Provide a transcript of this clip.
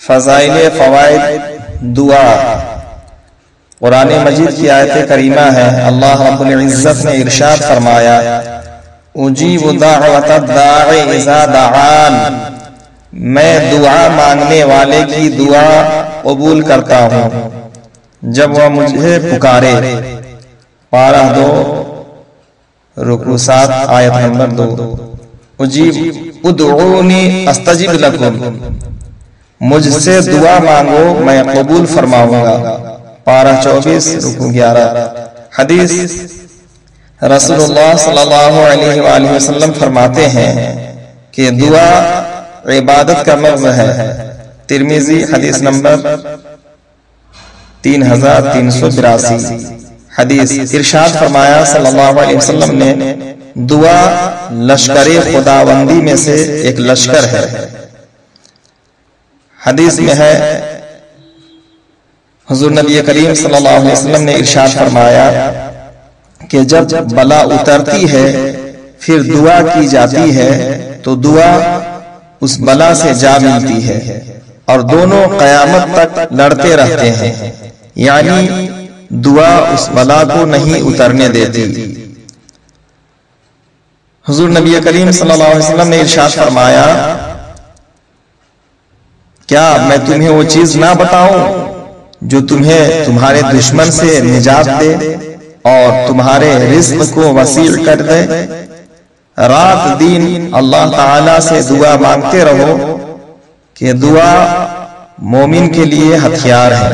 فضائل فوائد دعا۔ قرآن مجید کی آیت کریمہ ہے، اللہ رب العزت نے ارشاد فرمایا اجیب دعوت الداع اذا دعان، میں دعا مانگنے والے کی دعا قبول کرتا ہوں جب وہ مجھے پکارے۔ پارہ 2 رکوع 7 آیت نمبر 2۔ اجیب ادعونی استجب لکم، مجھ سے دعا مانگو میں قبول فرماؤں گا۔ پارہ 24 رکوع 11۔ حدیث رسول اللہ صلی اللہ علیہ وآلہ وسلم فرماتے ہیں کہ دعا عبادت کا مرض ہے۔ ترمذی حدیث نمبر 3382۔ حدیث ارشاد فرمایا صلی اللہ علیہ وسلم نے دعا لشکر خداوندی میں سے ایک لشکر ہے۔ حدیث میں ہے حضور نبی کریم صلی اللہ علیہ وسلم نے ارشاد فرمایا کہ جب بلا اترتی ہے پھر دعا کی جاتی ہے تو دعا اس بلا سے جا ملتی ہے اور دونوں قیامت تک لڑتے رہتے ہیں، یعنی دعا اس بلا کو نہیں اترنے دیتی۔ حضور نبی کریم صلی اللہ علیہ وسلم نے ارشاد فرمایا کیا میں تمہیں وہ چیز نہ بتاؤں جو تمہیں تمہارے دشمن سے نجات دے اور تمہارے رزق کو وسیع کر دے؟ رات دن اللہ تعالی سے دعا مانگتے رہو کہ دعا مومن کے لیے ہتھیار ہے۔